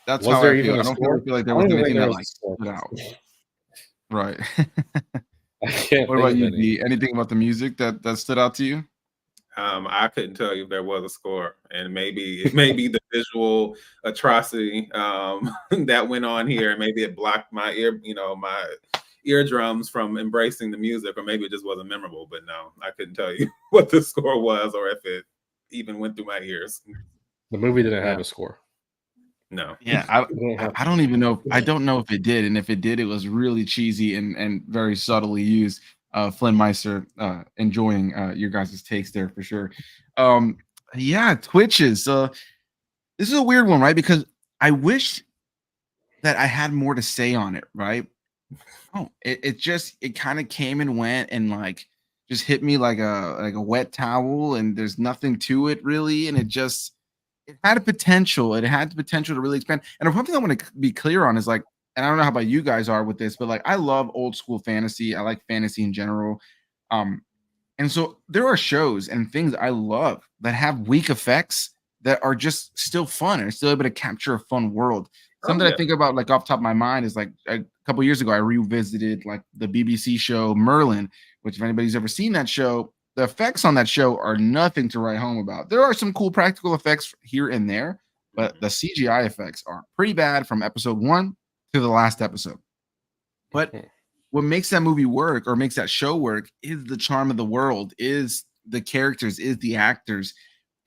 That's how I feel. I don't feel like there was anything that like stood out. Right. I can't What think about of you, any. D? Anything about the music that stood out to you? I couldn't tell you if there was a score, and maybe it may be the visual atrocity that went on here, and maybe it blocked my my eardrums from embracing the music, or maybe it just wasn't memorable. But no, I couldn't tell you what the score was, or if it even went through my ears. The movie didn't Yeah. have a score. No. Yeah, It didn't have I don't even know. I don't know if it did, and if it did, it was really cheesy and very subtly used. Flynn Meister, enjoying your guys' takes there for sure. Um, yeah, Twitches. This is a weird one, right? Because I wish that I had more to say on it, right? Oh, it kind of came and went and like just hit me like a wet towel, and there's nothing to it really, and it had a potential. It had the potential to really expand. And one thing I want to be clear on is like, and I don't know how about you guys are with this, but like I love old school fantasy. I like fantasy in general. Um, and so there are shows and things I love that have weak effects that are just still fun and still able to capture a fun world. Oh Something I yeah. think about like off the top of my mind is like a couple years ago, I revisited like the BBC show Merlin, which if anybody's ever seen that show, the effects on that show are nothing to write home about. There are some cool practical effects here and there, but the CGI effects are pretty bad from episode 1 to the last episode. But what makes that movie work or makes that show work is the charm of the world, is the characters, is the actors.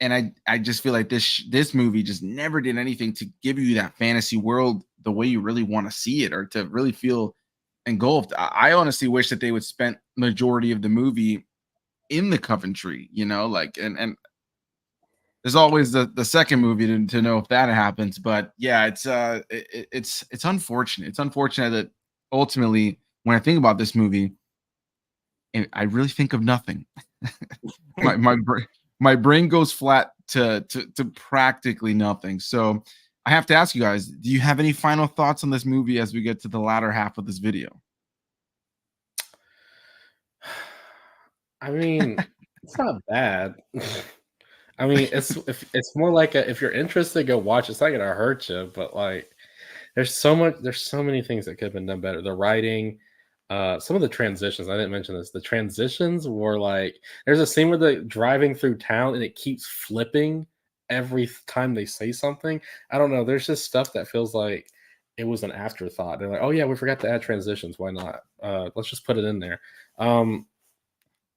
And I just feel like this movie just never did anything to give you that fantasy world the way you really want to see it or to really feel engulfed. I honestly wish that they would spend majority of the movie in the Coventry, like and there's always the second movie to know if that happens. But yeah, it's unfortunate. It's unfortunate that ultimately when I think about this movie, and I really think of nothing. my brain goes flat to practically nothing. So I have to ask you guys, do you have any final thoughts on this movie as we get to the latter half of this video? I mean, it's not bad. I mean, it's more like if you're interested, go watch. It's not gonna hurt you, but like, there's so many things that could have been done better. The writing, some of the transitions. I didn't mention this. The transitions were like, there's a scene where they're driving through town and it keeps flipping every time they say something. I don't know. There's just stuff that feels like it was an afterthought. They're like, oh yeah, we forgot to add transitions. Why not? Let's just put it in there.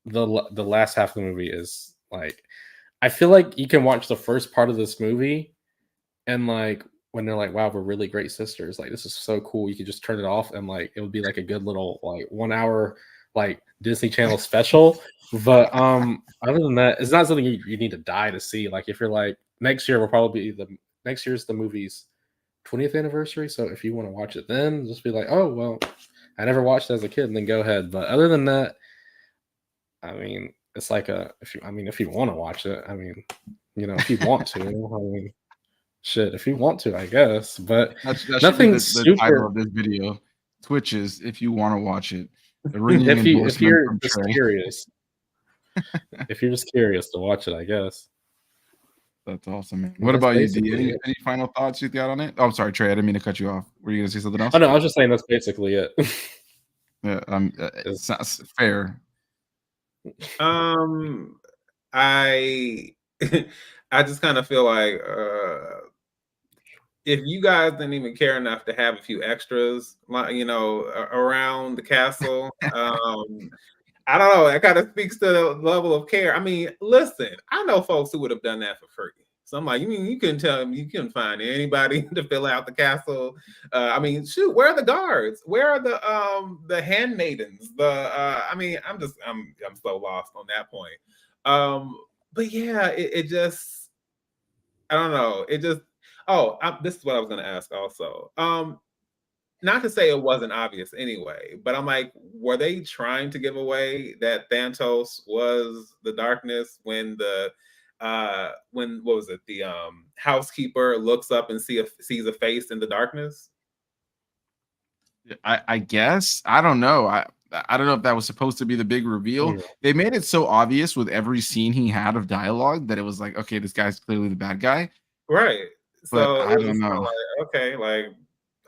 The last half of the movie is like, I feel like you can watch the first part of this movie and like when they're like, wow, we're really great sisters, like this is so cool, you could just turn it off and like it would be like a good little like 1 hour like Disney Channel special. But other than that, it's not something you need to die to see. Like if you're like, next year will probably be next year's the movie's 20th anniversary, so if you want to watch it then, just be like, oh well, I never watched it as a kid, and then go ahead. But other than that, I mean, it's like if you want to watch it, I mean, if you want to, I mean, shit, if you want to, I guess, but That should be nothing the title super. of this video. Twitches, if you want to watch it. The ringing If endorsement you're from just Trey. curious, if you're just curious to watch it, I guess. That's awesome, man. What That's about you, D? basically it. Any final thoughts you got on it? Oh, I'm sorry, Trey. I didn't mean to cut you off. Were you gonna say something else? Oh no, I was just saying that's basically it. Yeah, it sounds fair. I I just kind of feel like if you guys didn't even care enough to have a few extras, around the castle, I don't know. That kind of speaks to the level of care. I mean, listen, I know folks who would have done that for free. So I'm like, you mean you couldn't tell them you couldn't find anybody to fill out the castle? I mean, shoot, where are the guards? Where are the handmaidens? I'm so lost on that point. But yeah, it just, I don't know. It just, this is what I was going to ask also. Not to say it wasn't obvious anyway, but I'm like, were they trying to give away that Thanos was the darkness when what was it? The housekeeper looks up and sees a face in the darkness? I guess. I don't know. I don't know if that was supposed to be the big reveal. They made it so obvious with every scene he had of dialogue that it was like, okay, this guy's clearly the bad guy. Right. But So I don't know. like, okay, like,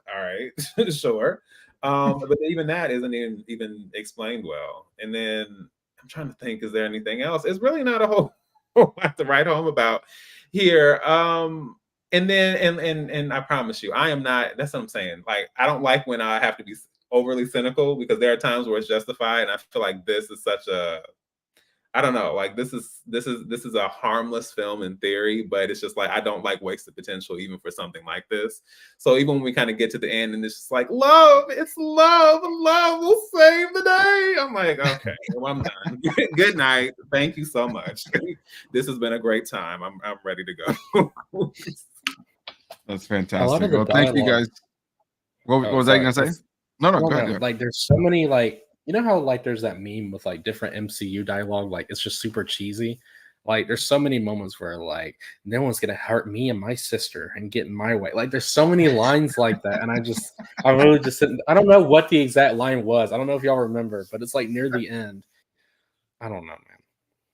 all right, sure. But even that isn't even explained well. And then I'm trying to think, is there anything else? It's really not a whole lot to write home about here. And then and I promise you, I am not. That's what I'm saying. Like, I don't like when I have to be overly cynical, because there are times where it's justified, and I feel like this is such a, I don't know, like this is a harmless film in theory, but it's just like I don't like wasted potential even for something like this. So even when we kind of get to the end and it's just like love, it's love, love will save the day. I'm like, okay, well, I'm done. Good night. Thank you so much. This has been a great time. I'm ready to go. That's A lot fantastic. of the Well, thank you dialogue. guys. What Oh, was I sorry. gonna say? That's- No, No, go no. ahead. Like, there's so many, like, you know how, like, there's that meme with, like, different MCU dialogue, like, it's just super cheesy. Like, there's so many moments where, like, no one's gonna hurt me and my sister and get in my way. Like, there's so many lines like that, and I really just I don't know what the exact line was. I don't know if y'all remember, but it's like near the end. I don't know, man.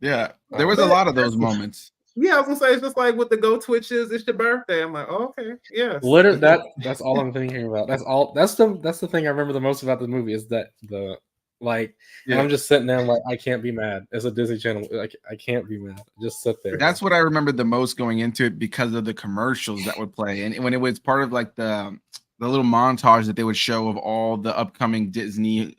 Yeah, there was a lot of those moments. Yeah, I was gonna say, it's just like with the go Twitches, it's your birthday. I'm like, oh, okay, yes. Literally, that's all I'm thinking about. That's all. That's the thing I remember the most about the movie is that the like. And Yeah. I'm just sitting there like, I can't be mad. It's a Disney Channel. Like, I can't be mad. Just sit there. That's what I remember the most going into it, because of the commercials that would play, and when it was part of like the little montage that they would show of all the upcoming Disney,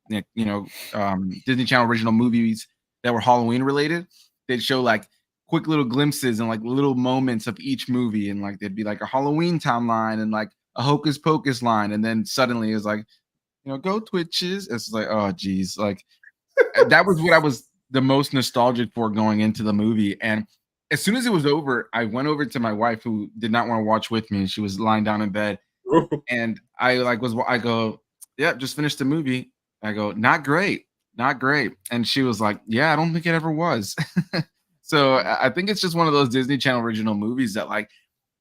Disney Channel original movies that were Halloween related. They'd show like quick little glimpses and like little moments of each movie, and like there'd be like a Halloween Town line and like a Hocus Pocus line, and then suddenly it was like, go Twitches. It's like, oh geez, like that was what I was the most nostalgic for going into the movie. And as soon as it was over, I went over to my wife, who did not want to watch with me. She was lying down in bed, and I go, yeah, just finished the movie. I go, not great, not great. And she was like, yeah, I don't think it ever was. So I think it's just one of those Disney Channel original movies that, like,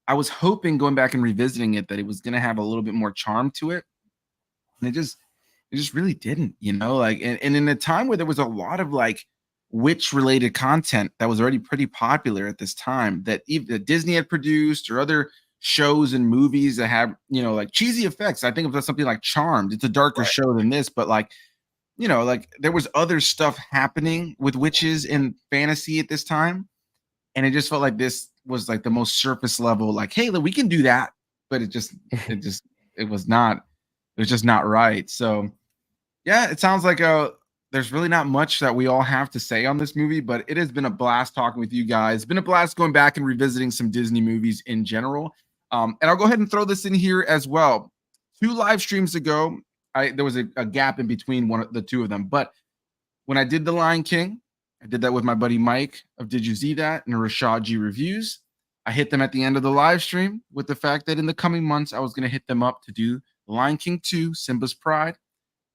I was hoping going back and revisiting it that it was going to have a little bit more charm to it, and it just really didn't, like, and in a time where there was a lot of like witch related content that was already pretty popular at this time, that even that Disney had produced, or other shows and movies that have, like cheesy effects. I think of something like Charmed. It's a darker show than this, but like, like there was other stuff happening with witches in fantasy at this time. And it just felt like this was like the most surface level, like, hey, look, we can do that. But it was not, it was just not right. So yeah, it sounds like there's really not much that we all have to say on this movie, but it has been a blast talking with you guys. It's been a blast going back and revisiting some Disney movies in general. And I'll go ahead and throw this in here as well. 2 live streams ago, there was a gap in between the two of them. But when I did The Lion King, I did that with my buddy Mike of Did You See That and Rashad G Reviews. I hit them at the end of the live stream with the fact that in the coming months, I was going to hit them up to do The Lion King 2, Simba's Pride.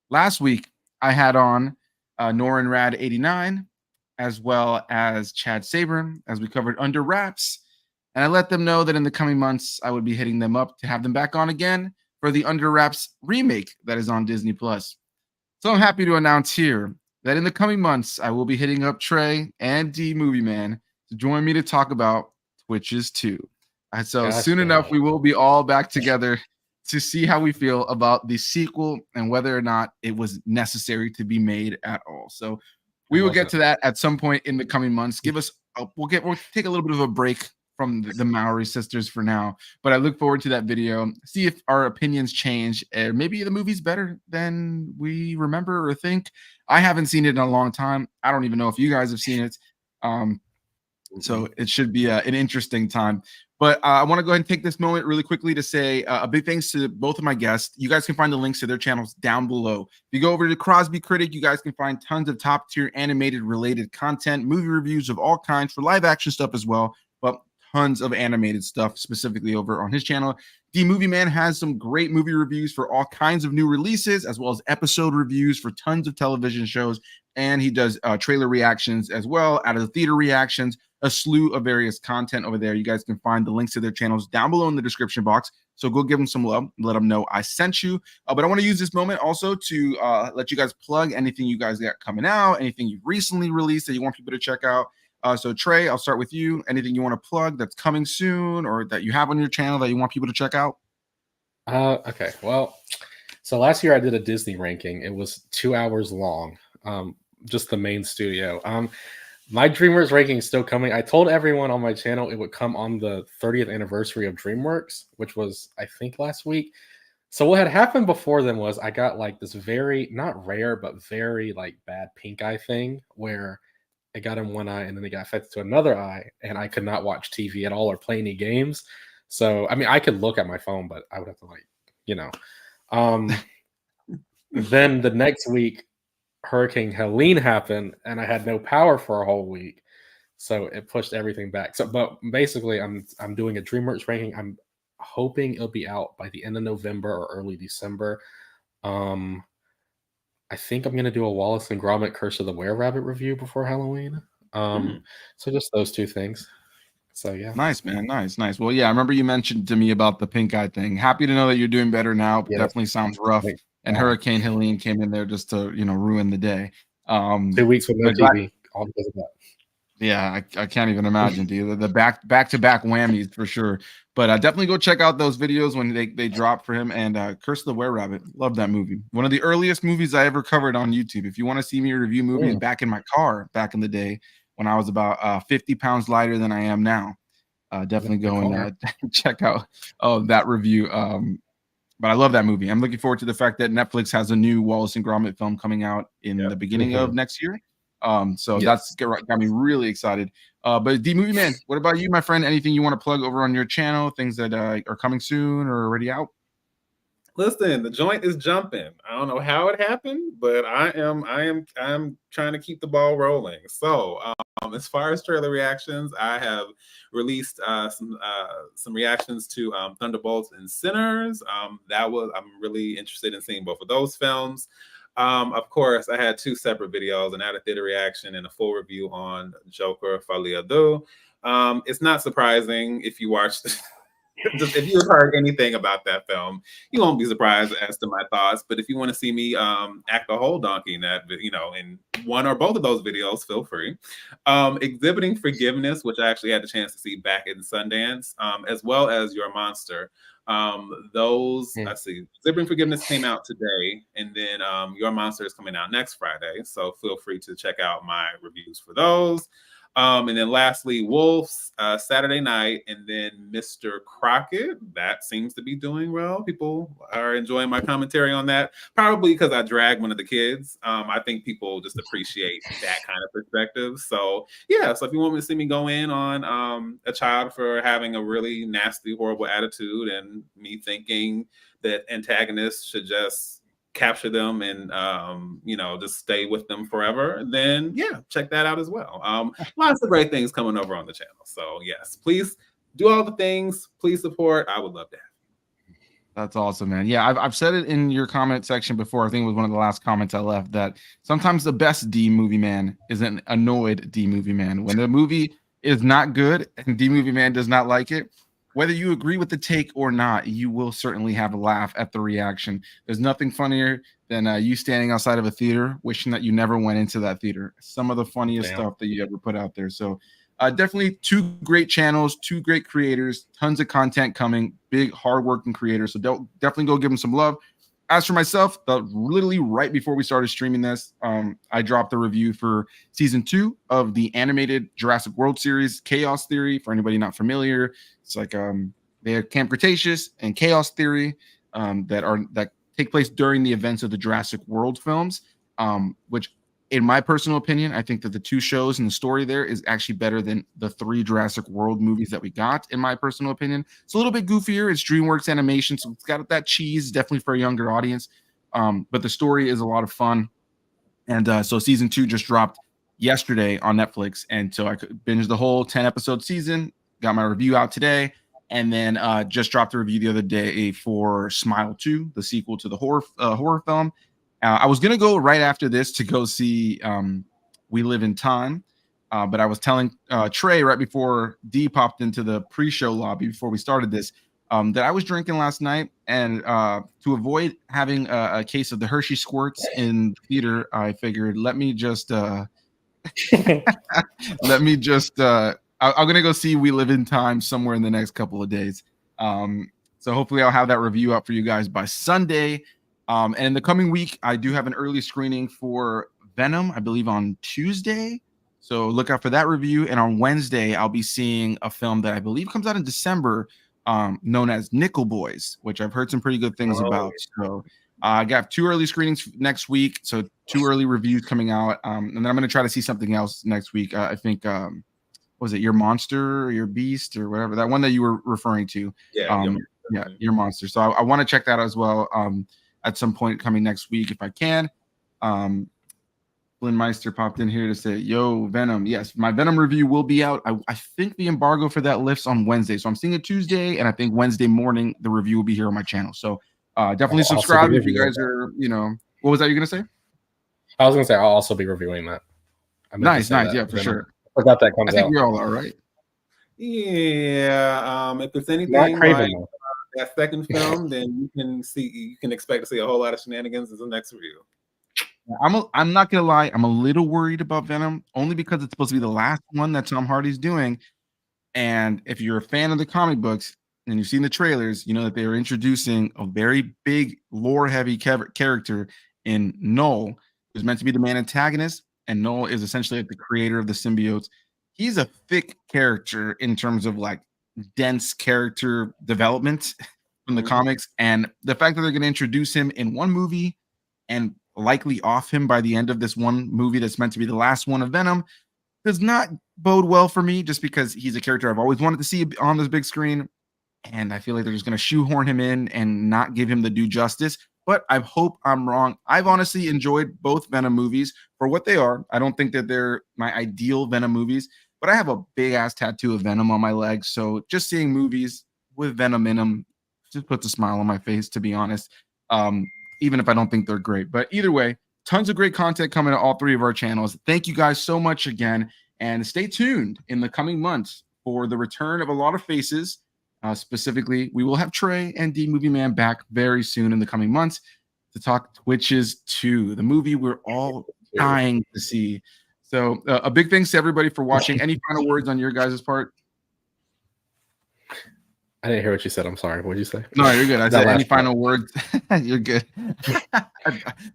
Last week, I had on Norin Rad 89, as well as Chad Sabern, as we covered Under Wraps. And I let them know that in the coming months, I would be hitting them up to have them back on again for the Under Wraps remake that is on Disney+. So I'm happy to announce here that in the coming months, I will be hitting up Trey and D Movie Man to join me to talk about Twitches 2. So soon enough, we will be all back together to see how we feel about the sequel and whether or not it was necessary to be made at all. So we will get to that at some point in the coming months. We'll take a little bit of a break from the Maori sisters for now, but I look forward to that video. See if our opinions change, or maybe the movie's better than we remember or think. I haven't seen it in a long time. I don't even know if you guys have seen it. So it should be an interesting time. But I want to go ahead and take this moment really quickly to say a big thanks to both of my guests. You guys can find the links to their channels down below. If you go over to Crosby Critic, you guys can find tons of top tier animated related content, movie reviews of all kinds, for live action stuff as well, but tons of animated stuff specifically over on his channel. D Movie Man has some great movie reviews for all kinds of new releases, as well as episode reviews for tons of television shows. And he does trailer reactions as well, out of the theater reactions, a slew of various content over there. You guys can find the links to their channels down below in the description box. So go give them some love, let them know I sent you. But I want to use this moment also to let you guys plug anything you guys got coming out, anything you've recently released that you want people to check out. So Trey, I'll start with you. Anything you want to plug that's coming soon or that you have on your channel that you want people to check out? Okay, well, So last year I did a Disney ranking. It was 2 hours long, just the main studio. My DreamWorks ranking is still coming. I told everyone on my channel it would come on the 30th anniversary of DreamWorks, which was, I think, last week. So what had happened before then was I got like this very, not rare, but very like bad pink eye thing where it got in one eye and then it got affected to another eye, and I could not watch TV at all or play any games. So, I mean, I could look at my phone, but I would have to like, you know. Then the next week, Hurricane Helene happened, and I had no power for a whole week, so it pushed everything back. So, but basically, I'm doing a DreamWorks ranking. I'm hoping it'll be out by the end of November or early December. I think I'm gonna do a Wallace and Gromit Curse of the Were-Rabbit review before Halloween. So just those two things. So yeah. Nice, man. Nice. Well, yeah, I remember you mentioned to me about the pink eye thing. Happy to know that you're doing better now. Yeah, definitely sounds rough. And Hurricane Helene came in there just to, ruin the day. 2 weeks with no TV. All because of that. Yeah, I can't even imagine, dude. The back-to-back whammies for sure. But definitely go check out those videos when they drop for him. And Curse of the Were-Rabbit, love that movie. One of the earliest movies I ever covered on YouTube. If you want to see me review movies back in my car back in the day when I was about 50 pounds lighter than I am now, definitely go and check out that review. But I love that movie. I'm looking forward to the fact that Netflix has a new Wallace and Gromit film coming out in the beginning of next year. So that's got me really excited. But D Movie Man, what about you, my friend? Anything you want to plug over on your channel? Things that are coming soon or already out? Listen, the joint is jumping. I don't know how it happened, but I am trying to keep the ball rolling. So, as far as trailer reactions, I have released some reactions to Thunderbolts and Sinners. I'm really interested in seeing both of those films. Of course, I had 2 separate videos, an out-of-theater reaction and a full review on Joker Folie à Deux. It's not surprising if you watched if you've heard anything about that film, you won't be surprised as to my thoughts. But if you want to see me act a whole donkey in that, in one or both of those videos, feel free. Exhibiting Forgiveness, which I actually had the chance to see back in Sundance, as well as Your Monster. Let's see, Exhibiting Forgiveness came out today, and then Your Monster is coming out next Friday. So feel free to check out my reviews for those. And then lastly, Wolves Saturday night, and then Mr. Crockett. That seems to be doing well. People are enjoying my commentary on that, probably because I drag one of the kids. I think people just appreciate that kind of perspective. So yeah, so if you want me to see me go in on a child for having a really nasty, horrible attitude, and me thinking that antagonists should just capture them and just stay with them forever, then yeah, check that out as well. Lots of great things coming over on the channel. So yes, please do all the things. Please support. I would love that. That's awesome, man. Yeah, I've said it in your comment section before. I think it was one of the last comments I left, that sometimes the best D Movie Man is an annoyed D Movie Man. When the movie is not good and D Movie Man does not like it, whether you agree with the take or not, you will certainly have a laugh at the reaction. There's nothing funnier than you standing outside of a theater wishing that you never went into that theater. Some of the funniest stuff that you ever put out there. So definitely 2 great channels, 2 great creators, tons of content coming, big, hardworking creators. So definitely go give them some love. As for myself, literally right before we started streaming this, I dropped a review for season 2 of the animated Jurassic World series, Chaos Theory. For anybody not familiar, it's like they have Camp Cretaceous and Chaos Theory that take place during the events of the Jurassic World films, which, in my personal opinion, I think that the 2 shows and the story there is actually better than the 3 Jurassic World movies that we got, in my personal opinion. It's a little bit goofier. It's DreamWorks animation, so it's got that cheese, definitely for a younger audience. But the story is a lot of fun. And so season 2 just dropped yesterday on Netflix. And so I could binge the whole 10-episode season, got my review out today, and then just dropped a review the other day for Smile 2, the sequel to the horror film. I was going to go right after this to go see We Live in Time, but I was telling Trey right before D popped into the pre-show lobby before we started this that I was drinking last night, and to avoid having a case of the Hershey Squirts in the theater, I figured I'm going to go see We Live in Time somewhere in the next couple of days. So hopefully I'll have that review up for you guys by Sunday. And in the coming week, I do have an early screening for Venom, I believe on Tuesday. So look out for that review. And on Wednesday, I'll be seeing a film that I believe comes out in December, known as Nickel Boys, which I've heard some pretty good things about. So I got 2 early screenings next week. So 2 early reviews coming out. And then I'm going to try to see something else next week. I think, was it Your Monster or Your Beast or whatever, that one that you were referring to? Yeah, Your Monster. So I want to check that out as well at some point coming next week if I can. Flynn Meister popped in here to say, yo, Venom. Yes, my Venom review will be out. I think the embargo for that lifts on Wednesday. So I'm seeing it Tuesday, and I think Wednesday morning the review will be here on my channel. So definitely subscribe if you guys are, what was that you're going to say? I was going to say I'll also be reviewing that. Nice. Yeah, for sure. I forgot that comes out. I think we're all right. Yeah. If it's anything like that second film, then you can expect to see a whole lot of shenanigans in the next review. I'm not gonna lie, I'm a little worried about Venom only because it's supposed to be the last one that Tom Hardy's doing. And if you're a fan of the comic books and you've seen the trailers, you know that they are introducing a very big lore-heavy character in Null, who's meant to be the main antagonist, and Null is essentially like the creator of the symbiotes. He's a thick character in terms of like dense character development from the comics, and the fact that they're going to introduce him in one movie and likely off him by the end of this one movie that's meant to be the last one of Venom does not bode well for me, just because he's a character I've always wanted to see on this big screen, and I feel like they're just going to shoehorn him in and not give him the due justice. But I hope I'm wrong. I've honestly enjoyed both Venom movies for what they are. I don't think that they're my ideal Venom movies, but I have a big ass tattoo of Venom on my leg, so just seeing movies with Venom in them just puts a smile on my face, to be honest. Even if I don't think they're great. But either way, tons of great content coming to all 3 of our channels. Thank you guys so much again. And stay tuned in the coming months for the return of a lot of faces. Specifically, we will have Trey and D Movie Man back very soon in the coming months to talk Twitches 2, the movie we're all dying to see. So a big thanks to everybody for watching. Any final words on your guys' part? I didn't hear what you said. I'm sorry. What did you say? No, you're good. I said any final words. You're good.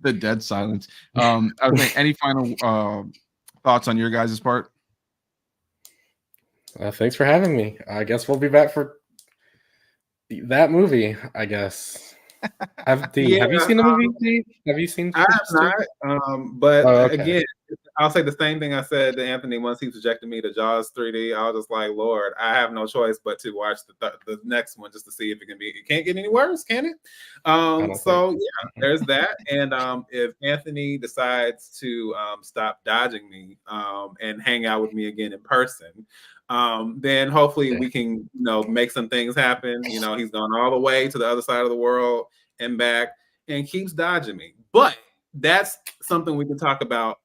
The dead silence. I was saying any final thoughts on your guys' part? Thanks for having me. I guess we'll be back for that movie, I guess. Have you seen the movie, D? Have you seen? I have not. But again, I'll say the same thing I said to Anthony once he subjected me to Jaws 3D. I was just like, Lord, I have no choice but to watch the next one just to see if it can be. It can't get any worse, can it? So yeah, there's that. And if Anthony decides to stop dodging me and hang out with me again in person, then hopefully we can make some things happen. He's gone all the way to the other side of the world and back and keeps dodging me. But that's something we can talk about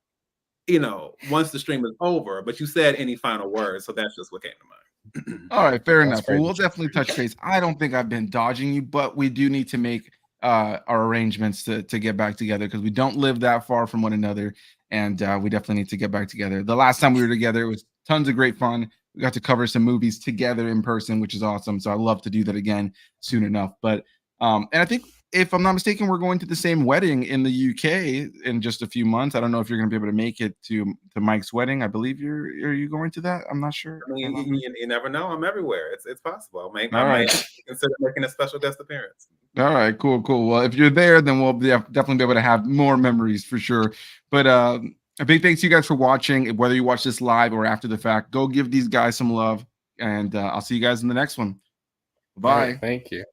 once the stream is over. But you said any final words, so that's just what came to mind. All right, fair enough. Well, we'll definitely touch base. I don't think I've been dodging you, but we do need to make our arrangements to get back together, because we don't live that far from one another, and we definitely need to get back together. The last time we were together, it was tons of great fun. We got to cover some movies together in person, which is awesome. So I'd love to do that again soon enough. But and I think, if I'm not mistaken, we're going to the same wedding in the UK in just a few months. I don't know if you're going to be able to make it to Mike's wedding. I believe are you going to that? I'm not sure. I mean, you never know. I'm everywhere. It's possible. I may consider making a special guest appearance. All right, cool. Well, if you're there, then we'll definitely be able to have more memories for sure. But a big thanks to you guys for watching. Whether you watch this live or after the fact, go give these guys some love, and I'll see you guys in the next one. Bye. Right, thank you.